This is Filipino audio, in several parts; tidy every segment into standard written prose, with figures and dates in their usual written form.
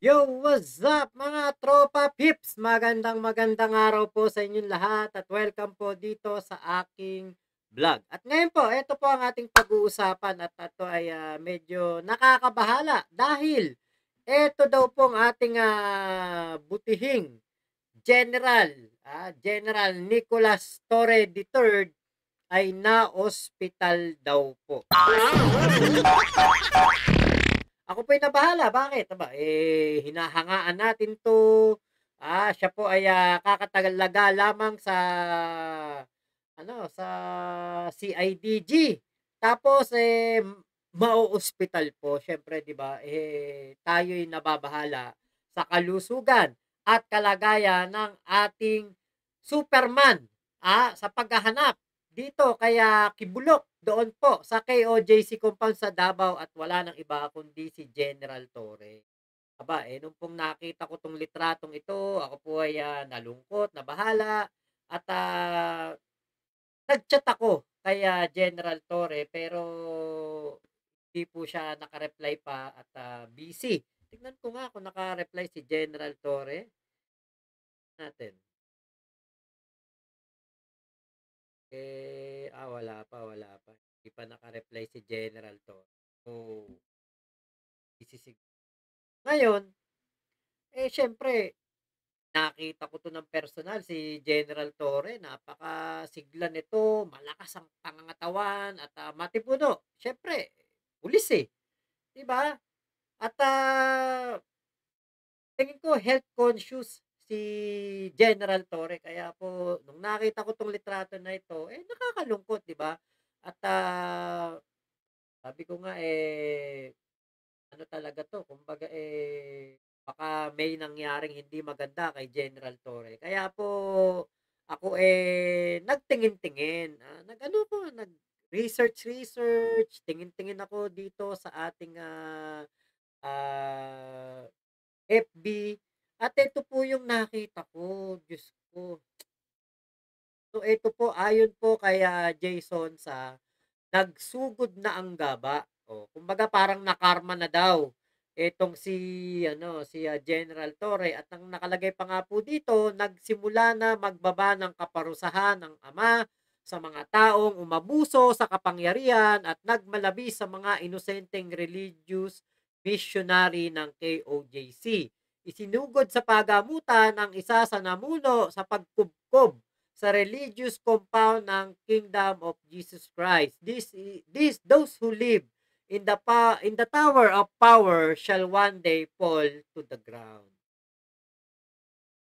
Yo, what's up mga tropa pips? Magandang araw po sa inyong lahat at welcome po dito sa aking vlog. At ngayon po, ito po ang ating pag-uusapan at ito ay medyo nakakabahala dahil ito daw po ang ating butihing General Nicolas Torre III ay na-hospital daw po. Ako po'y nabahala, bakit? Aba, hinahangaan natin 'to. Siya po ay, kakatalaga lamang sa sa CIDG. Tapos, ma-o-ospital po siyempre 'di ba, tayo'y nababahala sa kalusugan at kalagayan ng ating Superman, sa paghahanap dito kaya Kibulok doon po sa KOJC compound sa Davao at wala ng iba kundi si General Torre. Aba, nung pong nakita ko 'tong litratong ito, ako po ay, nalungkot, nabahala at, nag-chat ako kay, General Torre pero hindi po siya naka-reply pa at, busy. Tignan ko nga kung naka-reply si General Torre natin. Wala pa. Hindi pa naka-reply si General Torre. So, busy. Ngayon, siyempre nakita ko 'to ng personal si General Torre, napakasigla nito, malakas ang pangangatawan at, matipuno. Siyempre pulis, 'di ba? At, tingin ko health conscious si General Torre kaya po nung nakita ko 'tong litrato na ito, nakakalungkot, 'di ba? At, sabi ko nga, ano talaga 'to kumbaga, baka may nangyaring hindi maganda kay General Torre. Kaya po ako, nagtingin-tingin, nag-ano ko, nag-research, tingin-tingin ako dito sa ating, ah, FB at ito po yung nakita ko, Diyos ko. So ito po ayon po kay, Jason sa nagsugod na ang gaba. Kumbaga parang nakarma na daw itong si si, General Torre at ang nakalagay pa nga po dito, nagsimula na magbaba ng kaparusahan ng Ama sa mga taong umabuso sa kapangyarihan at nagmalabis sa mga inosenteng religious missionary ng KOJC. Isinugod sa pagamutan ng isa sa namuno sa pagkubkob sa religious compound ng Kingdom of Jesus Christ. Those who live in the tower of power shall one day fall to the ground.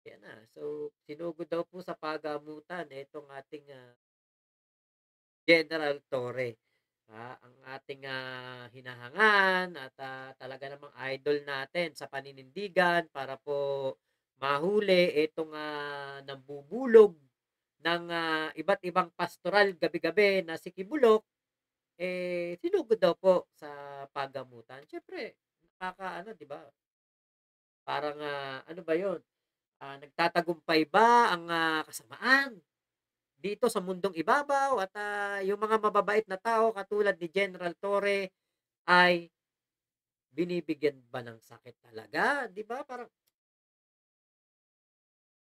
Yan na. So, sinugod daw po sa pagamutan itong ating General Torre. Ang ating hinahangan at talaga namang idol natin sa paninindigan para po mahuli itong nambubulog ng iba't ibang pastoral gabi-gabi na si Kibulok, sinugod daw po sa pagamutan. Siyempre, nakakaano, 'di ba? Parang ano ba 'yon? Nagtatagumpay ba ang kasamaan dito sa mundong ibabaw at yung mga mababait na tao katulad ni General Torre ay binibigyan ba ng sakit talaga, 'di ba? Parang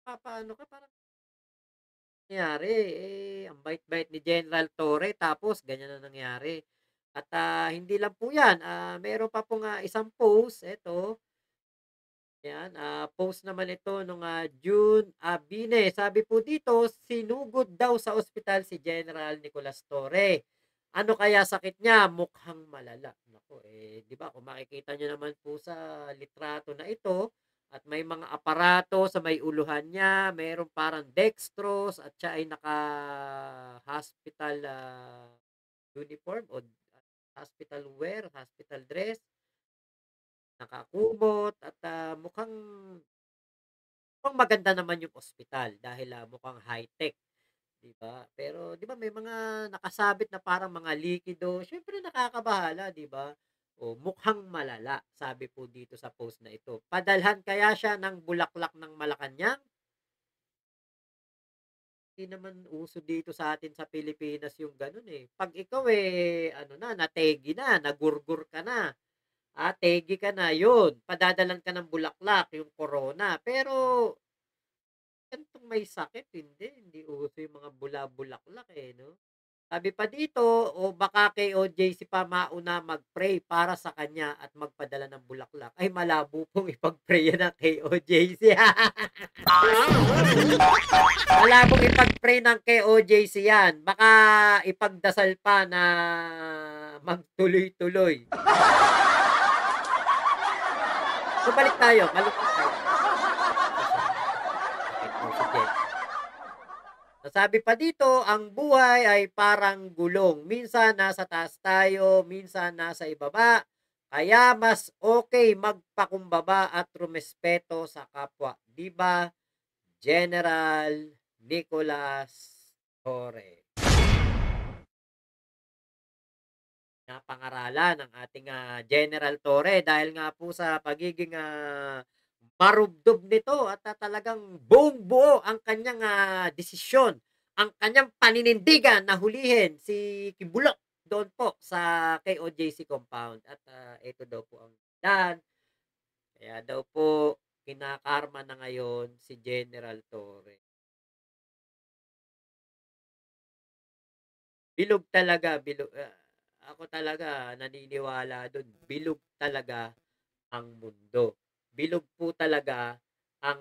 papaano ka, parang nangyari, ang bait-bait ni General Torre tapos ganyan na nangyari. At, hindi lang po 'yan, meron pa pong, isang post, eto, 'yan, post naman ito nung, June Abine. Sabi po dito, sinugod daw sa ospital si General Nicolas Torre. Ano kaya sakit niya? Mukhang malala. Naku, 'di ba kung makikita niyo naman po sa litrato na ito at may mga aparato sa may uluhan niya, merong parang dextrose at siya ay naka-hospital, uniform o hospital wear, hospital dress, nakakumot at, mukhang maganda naman yung ospital dahil, mukhang high-tech, 'di ba? Pero 'di ba may mga nakasabit na parang mga likido, siyempre nakakabahala, 'di ba? Mukhang malala, sabi po dito sa post na ito. Padalhan kaya siya ng bulaklak ng Malacanang? Hindi naman uso dito sa atin sa Pilipinas yung gano'n, eh. 'Pag ikaw, ano na, nategi na, nagurgur ka na, tegi ka na, yun, padadalan ka ng bulaklak, yung corona. Pero ganitong may sakit, hindi uso yung mga bula-bulaklak, eh, 'no? Sabi pa dito, o baka kay OJC pa mauna mag-pray para sa kanya at magpadala ng bulaklak. Ay malabo pong ipag-pray yan ng kay OJC. Malabong ipag-pray ng kay OJC yan. Baka ipagdasal pa na magtuloy-tuloy. So balik tayo, malungkot tayo. Bakit po, sige. So, sabi pa dito, ang buhay ay parang gulong. Minsan nasa taas tayo, minsan nasa ibaba. Kaya mas okay magpakumbaba at rumespeto sa kapwa. 'Di ba? General Nicolas Torre. Na pangaralan ng ating General Torre dahil nga po sa pagiging marubdob nito at talagang buong-buo ang kanyang desisyon, ang kanyang paninindigan na hulihin si Kibuloc doon po sa KOJC compound at ito daw po ang dahilan kaya daw po kinakarma na ngayon si General Torre. Bilog talaga, ako talaga naniniwala dun, bilog talaga ang mundo. Bilog po talaga ang,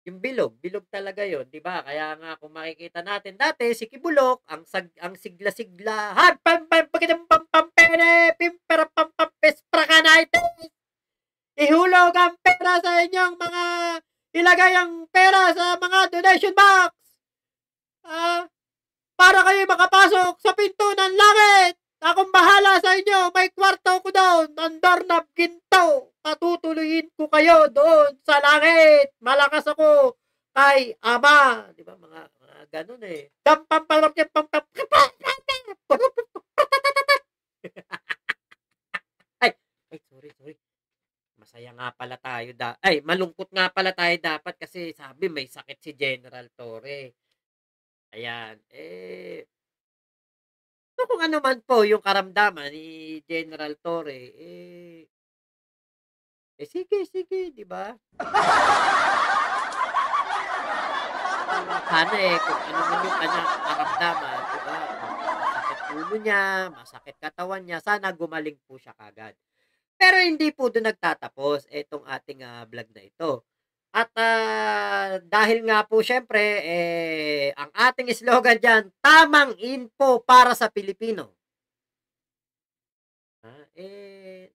yung bilog talaga yon, 'di ba? Kaya nga kung makikita natin dati si Kibulok ang sigla-sigla, "Han pam pam pakidam pam pam pere pimpera pam pam pespra kanaites, ihulog ang pera sa inyong mga ilagay ang pera sa mga donation box. Ah, para kayo makapasok sa pinto ng langit. Akong bahala sa inyo. May kwarto ko doon. Ang doorknob ginto. Patutuloyin ko kayo doon sa langit. Malakas ako kay Ama. Di ba? Mga ganun eh. Ay, ay, sorry. Masaya nga pala tayo ay, malungkot nga pala tayo dapat kasi sabi may sakit si General Torre. Ayan. So, kung ano man po yung karamdaman ni General Torre, sige, 'di ba? Sana, kung ano man yung kanyang karamdaman, 'di ba, kung masakit ulo niya, masakit katawan niya, sana gumaling po siya kaagad. Pero hindi po dun nagtatapos etong ating, vlog na ito. At, dahil nga po siyempre, ang ating slogan diyan, tamang info para sa Pilipino.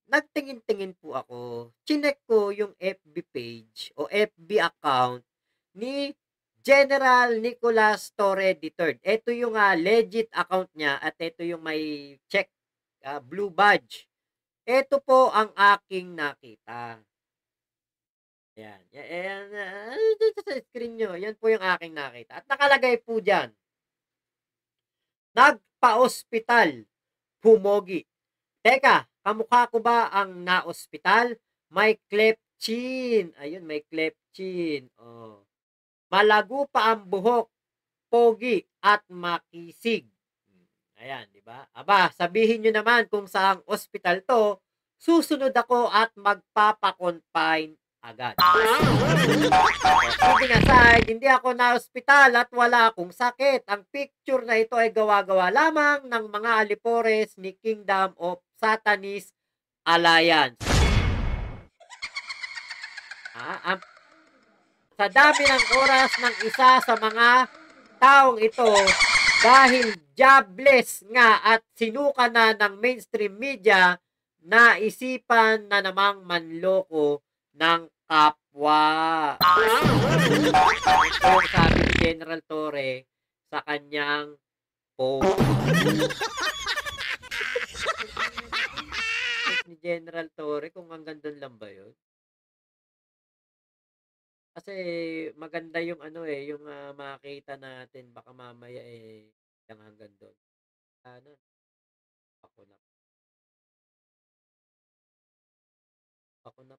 Nagtingin-tingin po ako, chineck ko yung FB page o FB account ni General Nicolas Torre III. Ito yung legit account niya at ito yung may check, blue badge. Ito po ang aking nakita. Ayan. Ayan, dito sa screen nyo, yan po yung aking nakita. At nakalagay po dyan, nagpa-ospital, pumogi. Teka, kamukha ko ba ang na-ospital? May cleft chin. Ayun, may cleft chin. Oh. Malago pa ang buhok, pogi, at makisig. Ayan, di ba? Aba, sabihin nyo naman kung saang ospital to, susunod ako at magpapakonfine agad. Kidding aside, hindi ako na-ospital at wala akong sakit. Ang picture na ito ay gawa-gawa lamang ng mga alipores ni Kingdom of Satanist Alliance. Ang, sa dami ng oras ng isa sa mga taong ito, dahil jobless nga at sinuka na ng mainstream media, naisipan na namang manloko ng kapwa. Ito yung sabi ni General Torre sa kanyang post. Ni General Torre, kung hanggang doon lang ba yun? Kasi maganda yung ano yung makita natin baka mamaya lang hanggang doon. Ano, ako na, ako na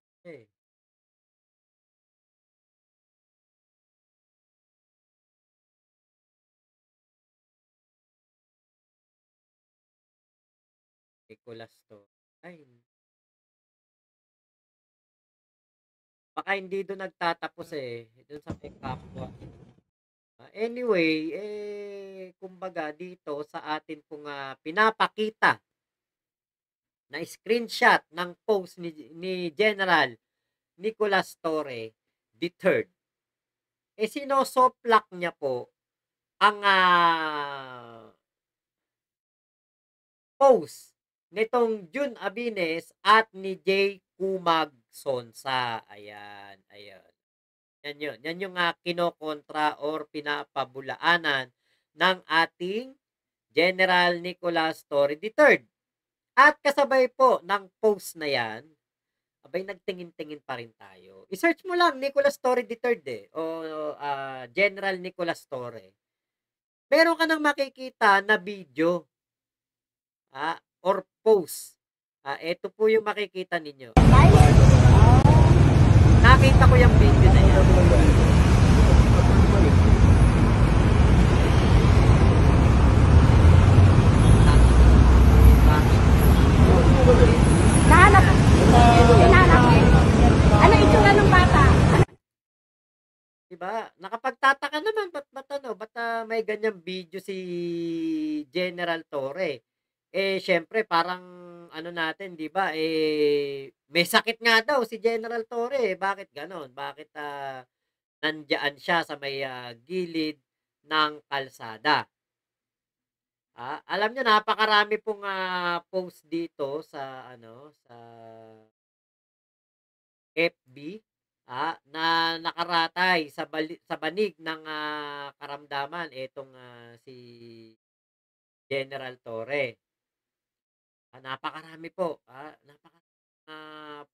Nicolas to. Ay, baka hindi do'n nagtatapos, eh, do'n sa may kapwa. Anyway, kumbaga dito sa atin pong, pinapakita na screenshot ng post ni General Nicolas Torre III, sinosoplak niya po ang, post nitong June Abines at ni J. Kumag Sonsa, ayan, ayan. Yan yung, kinokontra or pinapabulaanan ng ating General Nicolas Torre III. At kasabay po ng post na yan, abay nagtingin-tingin pa rin tayo. I-search mo lang Nicolas Torre III, o General Nicolas Torre. Meron ka nang makikita na video, or post. Ito po yung makikita ninyo. Nakita ko yung video na yan. Nahanap. Hinahanap. Ano itsura ng bata? Diba? Nakapagtataka naman, ba't may ganyang video si General Torre? Syempre, parang, ano natin, di ba, may sakit nga daw si General Torre. Bakit ganon? Bakit, nandyan siya sa may, gilid ng kalsada? Alam niyo, napakarami pong, post dito sa, sa FB, na nakaratay sa banig ng, karamdaman etong, si General Torre. Napakarami po,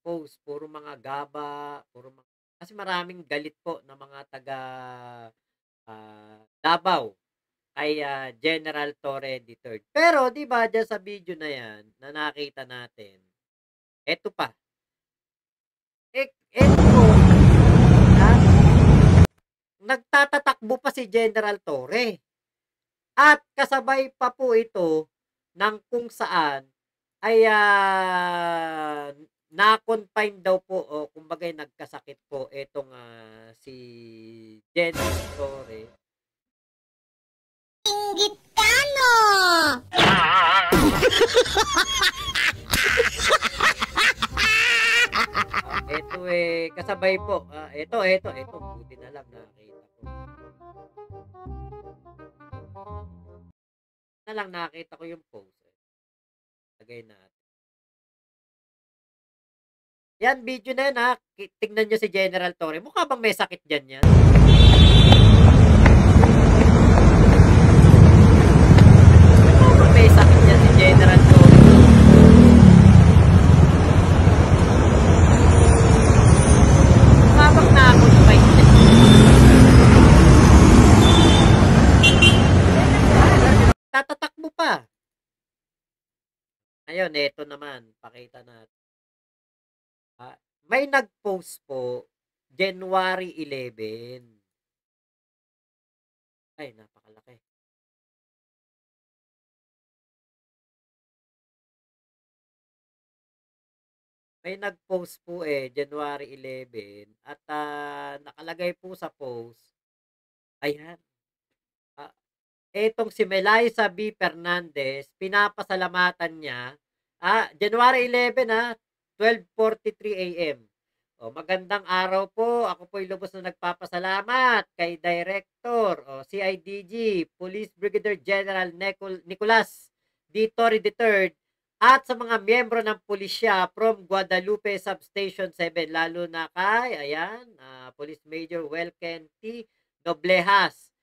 post, puro mga gaba, kasi maraming galit po ng mga taga, Davao kay, General Torre III. Pero 'di ba diyan sa video na 'yan na nakita natin, eto pa, eto po, nagtatatakbo pa si General Torre at kasabay pa po ito ng kung saan ay, na-confine daw po o kumbaga'y nagkasakit po etong, si General Torre. Inggit ka, no? Eto, kasabay po, eto, buti na lang nakita ko. Nakita ko yung post, lagay natin. Yan, video na yan, tignan nyo si General Torre. Mukha bang may sakit dyan yan? Mukha bang may sakit dyan si General Torre? Mukha bang na-confine dyan? Tatatakbo pa. Ayun, eto naman, pakita natin. May nag-post po, January 11. Ay, napakalaki. May nag-post po, January 11 at, nakalagay po sa post, ayan, etong si Melaisa B. Fernandez, pinapasalamatan niya, January 11, 12:43 AM. Magandang araw po. Ako po'y lubos na nagpapasalamat kay Director CIDG Police Brigadier General Nicolas D. Torre III at sa mga miyembro ng pulisya from Guadalupe Substation 7, lalo na kay, ayan, Police Major Welken T. Doblejas,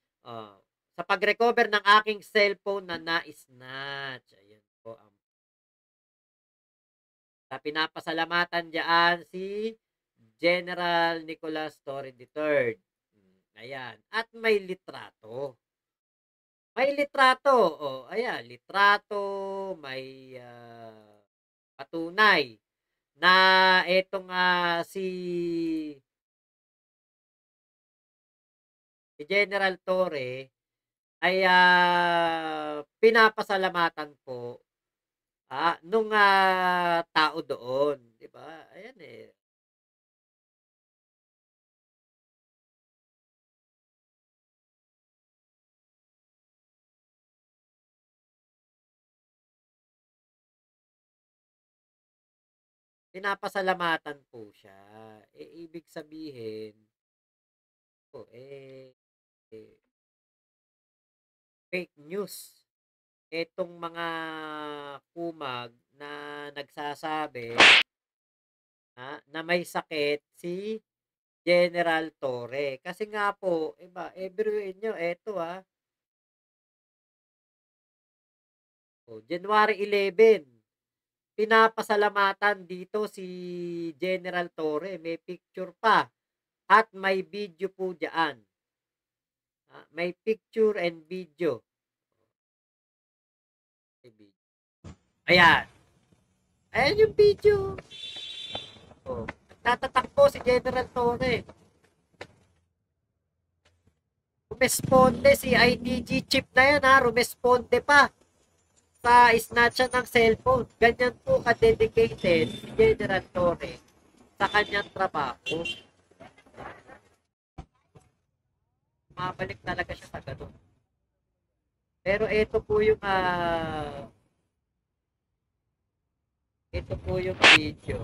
sa pag-recover ng aking cellphone na na-snatch. Ayan po ang pinapasalamatan diyan si General Nicolas Torre III. Ayan. At may litrato. May litrato. Ayan. Litrato. May patunay na etong si General Torre ay pinapasalamatan po nung tao doon, 'di ba? Ayan eh. Pinapasalamatan po siya. Ibig sabihin po eh, fake news. Etong mga kumag na nagsasabi na may sakit si General Torre. Kasi nga po, iba, biruin nyo, eto January 11, pinapasalamatan dito si General Torre. May picture pa at may video po diyan. May picture and video. Ayan. Ayan yung video. Nagtatatakbo si General Torre. Rumesponde si IDG chip na yan rumesponde pa sa snatcha ng cellphone. Ganyan po ka-dedicated si General Torre sa kanyang trabaho. Mabalik talaga siya sa ganun. Pero ito po yung video.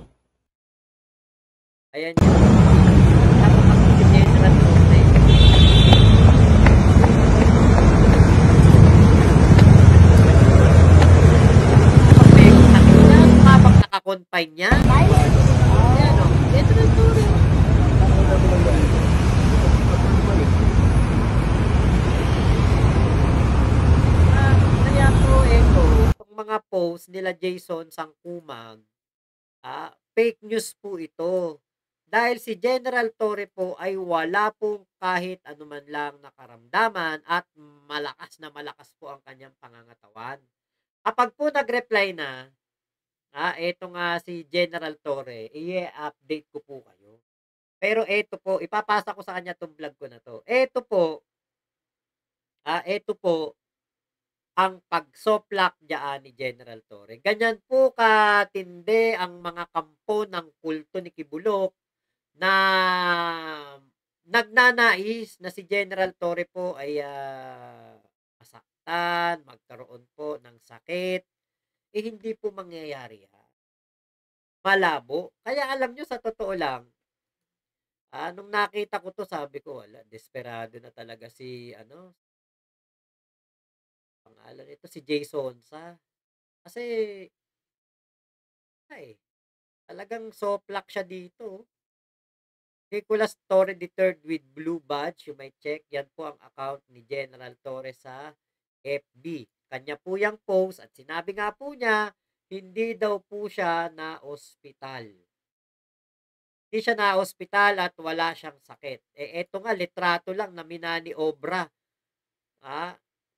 Ayan yung natatakbo si General Torre. Nakakonfine niya. Ayan General Torre. Kaya po itong mga post nila Jason Sangkumag, fake news po ito. Dahil si General Torre po ay wala pong kahit anuman lang nakaramdaman at malakas po ang kanyang pangangatawan. Kapag po nag-reply na, ito nga si General Torre, i-update ko po kayo. Pero ito po, ipapasa ko sa kanya itong vlog ko na to. Ito po, ang pagsoplak dyan ni General Torre. Ganyan po katindi ang mga kampo ng kulto ni Kibulok na nagnanais na si General Torre po ay masaktan, magkaroon po ng sakit. Hindi po mangyayari malabo. Kaya alam nyo, sa totoo lang, nung nakita ko to, sabi ko, wala, desperado na talaga si, pangalan nito, si Jason sa. Kasi, talagang soplak siya dito. Nicolas Torre III with blue badge, you might check. Yan po ang account ni General Torre sa FB. Kanya po yung post at sinabi nga po niya, hindi daw po siya na ospital. Hindi siya na ospital at wala siyang sakit. Eto nga, litrato lang na minani obra.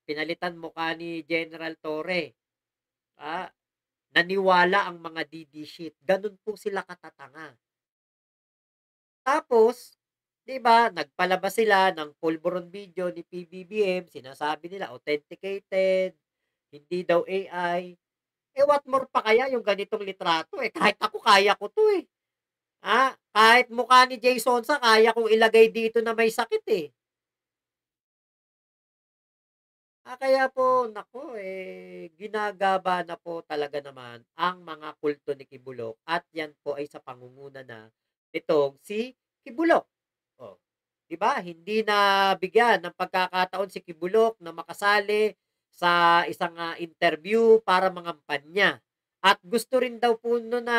Pinalitan mukha ni General Torre. Naniwala ang mga DD sheet. Ganun po sila katatanga. Tapos, 'di ba, nagpalabas sila ng pulburon video ni PBBM, sinasabi nila authenticated, hindi daw AI. What more pa kaya yung ganitong litrato kahit ako kaya ko 'to kahit mukha ni Jason sa kaya kong ilagay dito na may sakit kaya po nako ginagaba na po talaga naman ang mga kulto ni Kibulok at yan po ay sa pangunguna na itong si Kibulok. 'Di ba? Hindi na bigyan ng pagkakataon si Kibulok na makasali sa isang interview para mangampanya. At gusto rin daw po no na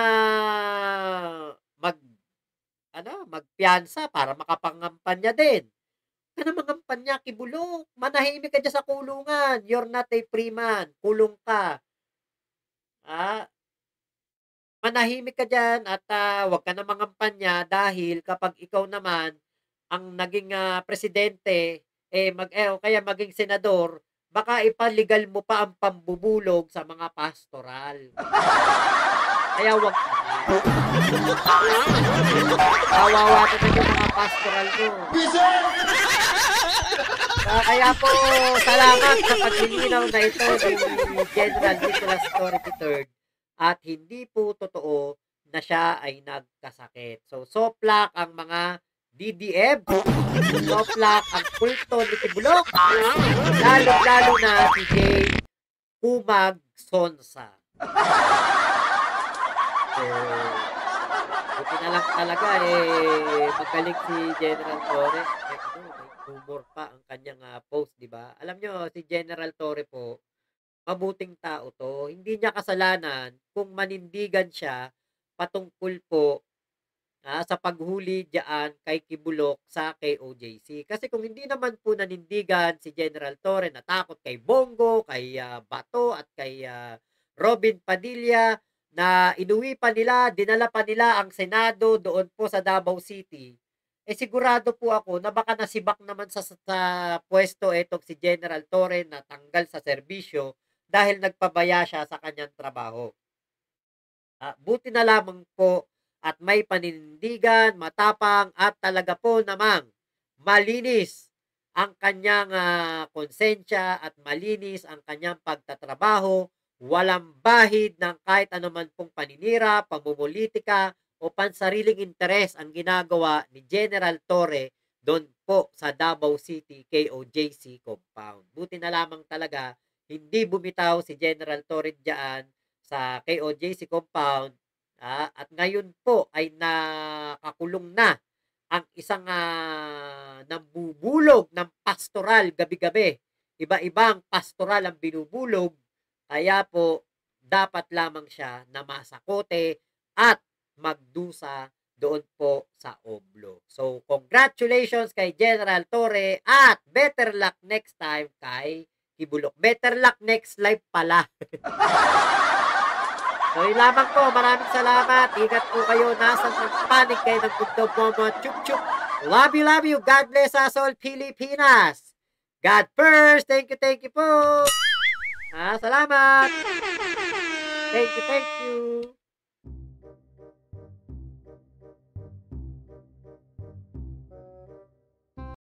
magpiyansa para makapangampanya din. Ka na mangampanya, Kibulok. Manahimik ka dyan sa kulungan. You're not a free man. Kulong ka. Manahimik ka dyan at wag ka na mangampanya dahil kapag ikaw naman ang naging presidente, kaya maging senador, baka ipaligal mo pa ang pambubulog sa mga pastoral. Kaya wag ka na. Kawawa naman yung mga pastoral ko. Kaya po, salamat sa paglilinaw na ito ni General Nicolas Torre III at hindi po totoo na siya ay nagkasakit. So, soplak ang mga DDF, soplak ang kulto ni Tibulok, lalo-lalo na si Jay Kumag Sonsa. So, buti na lang talaga magaling si General Torre. May humor pa ang kanyang post, di ba? Alam nyo, si General Torre po, mabuting tao to. Hindi niya kasalanan kung manindigan siya patungkol po sa paghuli diyan kay Kibulok sa KOJC. Kasi kung hindi naman po nanindigan si General Torre, natakot kay Bongo, kay Bato at kay Robin Padilla, na inuwi pa nila, dinala pa nila ang Senado doon po sa Davao City, sigurado po ako na baka nasibak naman sa pwesto etong si General Torre na tanggal sa serbisyo dahil nagpabaya siya sa kanyang trabaho. Buti na lamang po at may paninindigan, matapang at talaga po namang malinis ang kanyang konsensya at malinis ang kanyang pagtatrabaho. Walang bahid ng kahit anuman pong paninira, pamumulitika o pansariling interes ang ginagawa ni General Torre doon po sa Davao City KOJC compound. Buti na lamang talaga hindi bumitaw si General Torre diyan sa KOJC compound at ngayon po ay nakakulong na ang isang nambubulog ng pastoral gabi-gabi. Iba-ibang pastoral ang binubulog, kaya po dapat lamang siya na masakote at magdusa doon po sa Oblo. So, congratulations kay General Torre at better luck next time kay Kibulok. Better luck next live pala. So, yun lamang po. Maraming salamat. Ingat po kayo. Nasa panig kayo ng Bugdog Momo. Chup-chup. Love you. God bless us all, Pilipinas. God first. Thank you po. Salamat. Thank you.